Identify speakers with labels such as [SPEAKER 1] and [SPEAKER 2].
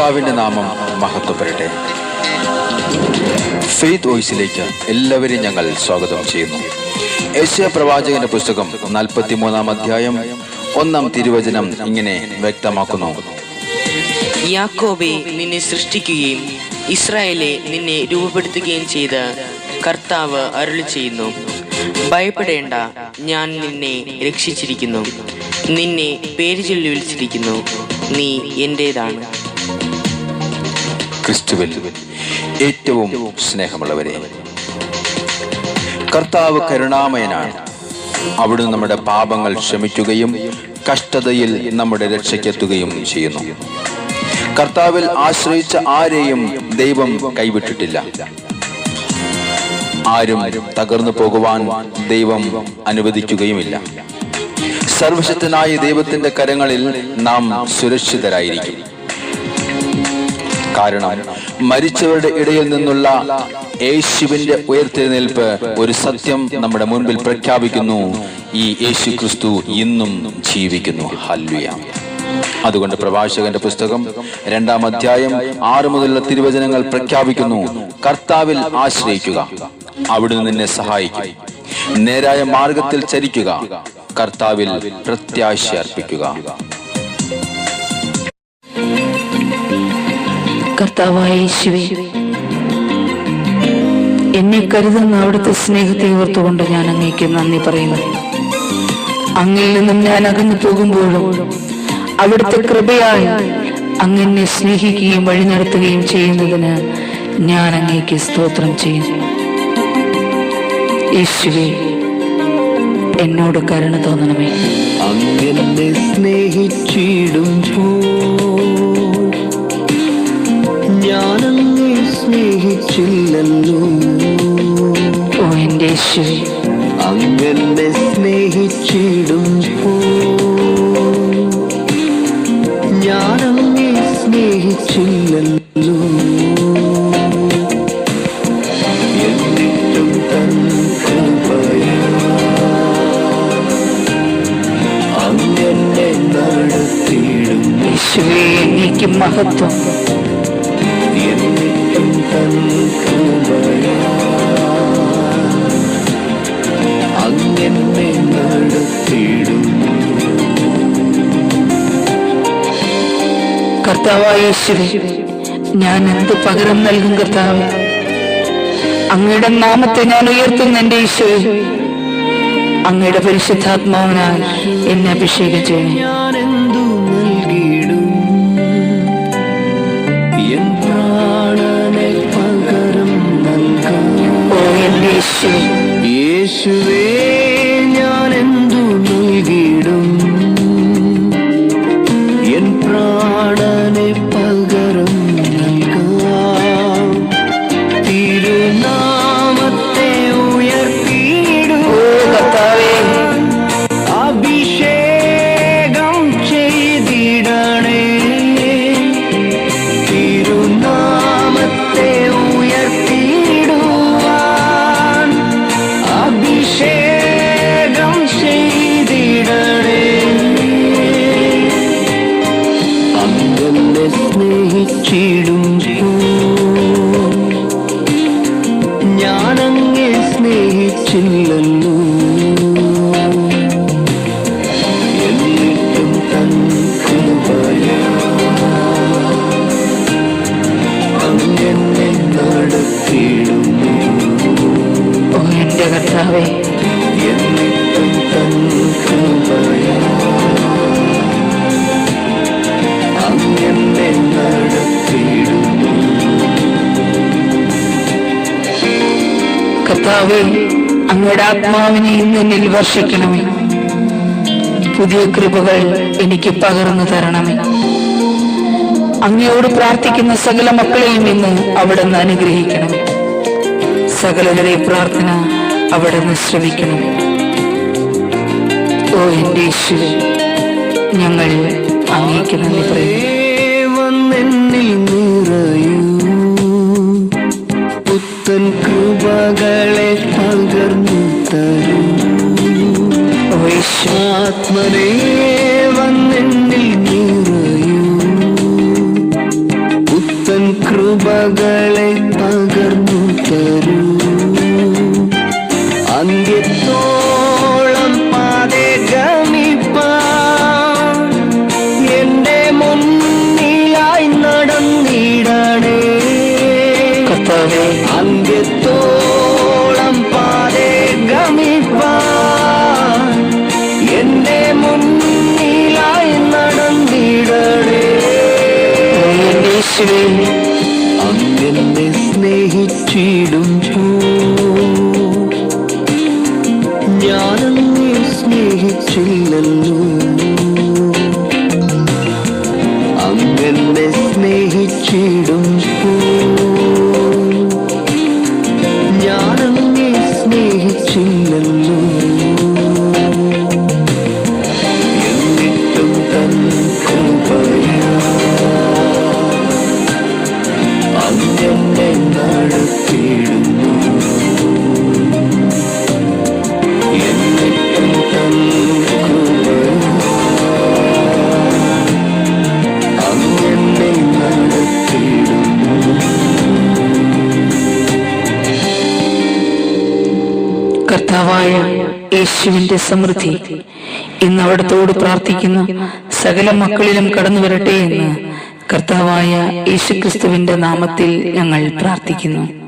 [SPEAKER 1] കർത്താവിന്റെ നാമം മഹത്വപ്പെടട്ടെ. ഫെയ്ത്ത് വോയിസിലേക്ക് എല്ലാവരെയും ഞങ്ങൾ സ്വാഗതം ചെയ്യുന്നു. യെശയ്യാ പ്രവാചകന്റെ പുസ്തകം 43-ാം അധ്യായം 1-ാം തിരുവചനം ഇങ്ങനെ വ്യക്തമാക്കുന്നു:
[SPEAKER 2] യാക്കോബേ, നിന്നെ സൃഷ്ടിക്കുകയും ഇസ്രായേലെ നിന്നെ രൂപപ്പെടുത്തുകയും ചെയ്ത കർത്താവ് അരുളി ചെയ്യുന്നു, ഭയപ്പെടേണ്ട, ഞാൻ നിന്നെ രക്ഷിച്ചിരിക്കുന്നു, നിന്നെ പേര് ചൊല്ലി വിളിച്ചിരിക്കുന്നു, നീ എന്റേതാണ്.
[SPEAKER 1] ക്രിസ്തുവിൽ ഏറ്റവും സ്നേഹമുള്ളവരെ, കർത്താവ് കരുണാമയനാണ്. അവിടുന്ന് നമ്മുടെ പാപങ്ങൾ ക്ഷമിക്കുകയും കഷ്ടതയിൽ നമ്മുടെ രക്ഷയ്ക്കെത്തുകയും ചെയ്യുന്നു. കർത്താവിൽ ആശ്രയിച്ച ആരെയും ദൈവം കൈവിട്ടിട്ടില്ല. ആരും തകർന്നു പോകുവാൻ ദൈവം അനുവദിക്കുകയുമില്ല. സർവശക്തനായ ദൈവത്തിന്റെ കരങ്ങളിൽ നാം സുരക്ഷിതരായിരിക്കും. കാരണം മരിച്ചവരുടെ ഇടയിൽ നിന്നുള്ള യേശുവിന്റെ ഉയർത്തെഴുന്നേൽപ്പ് ഒരു സത്യം നമ്മുടെ മുൻപിൽ പ്രഖ്യാപിക്കുന്നു: ഈ യേശു ക്രിസ്തു ഇന്നും ജീവിക്കുന്നു. ഹല്ലേലൂയ. അതുകൊണ്ട് പ്രവാചകന്റെ പുസ്തകം 2-ാം അധ്യായം 6 മുതലുള്ള തിരുവചനങ്ങൾ പ്രഖ്യാപിക്കുന്നു: കർത്താവിൽ ആശ്രയിക്കുക, അവിടുന്ന് നിന്നെ സഹായിക്കും. നേരായ മാർഗത്തിൽ ചരിക്കുക, കർത്താവിൽ പ്രത്യാശ അർപ്പിക്കുക.
[SPEAKER 3] കർത്താവായ യേശുവേ, എന്നെ കരുതുന്ന അവിടുത്തെ സ്നേഹത്തെ ഓർത്തുകൊണ്ട് ഞാൻ അങ്ങേക്ക് നന്ദി പറയുന്നു. അങ്ങയിൽ നിന്നും ഞാൻ അകന്നു പോകുമ്പോഴും അവിടുത്തെ കൃപയാൽ അങ്ങെന്നെ സ്നേഹിക്കുകയും വഴി നടത്തുകയും ചെയ്യുന്നതിന് ഞാൻ അങ്ങേക്ക് സ്തോത്രം ചെയ്യുന്നു. യേശുവേ, എന്നോട് കരുണ തോന്നണമേ.
[SPEAKER 4] അങ്ങെന്നെ സ്നേഹിച്ചിടുമ്പോൾ ഞാനങ്ങെ സ്നേഹിച്ചില്ലല്ലോ.
[SPEAKER 3] ഓ എന്റെ യേശുവേ,
[SPEAKER 4] അങ്ങെന്നെ സ്നേഹിച്ചിടുമ്പോൾ ഞാനങ്ങെ സ്നേഹിച്ചില്ലല്ലോ. എന്നിട്ടും തൻ കൃപയാൽ അങ്ങെന്നെ നടത്തിയിടും.
[SPEAKER 3] യേശുവേ, അങ്ങേക്ക് മഹത്വം.
[SPEAKER 4] എന്നിട്ടും തൻ കൃപയാൽ അങ്ങെന്നെ നടത്തിയിടും.
[SPEAKER 3] കർത്താവായ യേശുവേ, ഞാൻ എന്ത് പകരം നൽകും കർത്താവേ? അങ്ങയുടെ നാമത്തെ ഞാൻ ഉയർത്തുന്നു എന്റെ ഈശോയെ. അങ്ങയുടെ പരിശുദ്ധാത്മാവിനാൽ എന്നെ അഭിഷേകം ചെയ്യണം.
[SPEAKER 4] ഞാൻ എന്തു നൽകിയിടും, എൻ പ്രാണനെ പകരം നൽകാം.
[SPEAKER 3] ഓ എന്റെ യേശുവേ,
[SPEAKER 4] യേശുവേ, ഞാൻ എന്തു നൽകിയിടും, എൻ പ്രാണനെ പകരം നൽകാം. തിരുനാമത്തെ ഉയർത്തിയിടും.
[SPEAKER 3] ഓ കർത്താവേ,
[SPEAKER 4] അഭിഷേകം ചെയ്തിടണേ. തിരുനാമത്തെ ഉയർത്തിയിടുവാൻ അഭിഷേകം ചെയ്തിടണേ. അങ്ങെന്നെ സ്നേഹിച്ചിടും, ഞാനങ്ങെ സ്നേഹിച്ചില്ലല്ലോ. എന്നിട്ടും തൻ കൃപയാൽ അങ്ങെന്നെ നടത്തിയിടുന്നു.
[SPEAKER 3] ഓ എന്റെ കർത്താവേ,
[SPEAKER 4] എന്നിട്ടും തൻ കൃപയാൽ അങ്ങെന്നെ നടത്തിയിടുന്നു.
[SPEAKER 3] കർത്താവേ, അങ്ങയുടെ ആത്മാവിനെ ഇന്ന് എന്നിൽ വർഷിക്കണമേ. പുതിയ കൃപകൾ എനിക്ക് പകർന്നു തരണമേ. അങ്ങയോട് പ്രാർത്ഥിക്കുന്ന സകല മക്കളെയും ഇന്ന് അവിടുന്ന് അനുഗ്രഹിക്കണമേ. സകലരുടെ പ്രാർത്ഥന അവിടുന്ന് ശ്രവിക്കണമേ. ഓ എന്റെ യേശുവേ, ഞങ്ങൾ അങ്ങേക്ക് നന്ദി പറയുന്നു.
[SPEAKER 4] വന്നെന്നിൽ നിറയൂ, പുത്തൻ കൃപകളെ പകർന്നു തരൂ. ആത്മനേ വന്നെന്നിൽ നിറയൂ, കൃപകളെ പകർന്നു തരൂ. അന്ത്യത്തോളം പാതെ ഗമിപ്പാൻ എന്റെ മുന്നിലായി നടന്നിടണേ. അന്ത്യത്തോളം പാതെ ഗമിപ്പാൻ എന്റെ മുന്നിലായി നടന്നിടണേ. അങ്ങനെ സ്നേഹിച്ചിടുമ്പോ ഞാനങ്ങെ സ്നേഹിച്ചില്ലല്ലോ. അങ്ങനെ സ്നേഹിച്ചിടുമ്പോ ഞാനങ്ങെ സ്നേഹിച്ചില്ലല്ലോ. എന്നിട്ടും തൻ കൃപയാ അങ്ങനെ നടത്തിയിടുന്നു. എന്നിട്ടും തൻ കൃപയാ അങ്ങനെ നടത്തിയിടുന്നു.
[SPEAKER 3] കർത്താവായ യേശുവിന്റെ സമൃദ്ധി ഇന്ന് അവിടത്തോട് പ്രാർത്ഥിക്കുന്ന സകല മക്കളിലും കടന്നു വരട്ടെ എന്ന് കർത്താവായ യേശുക്രിസ്തുവിന്റെ നാമത്തിൽ ഞങ്ങൾ പ്രാർത്ഥിക്കുന്നു.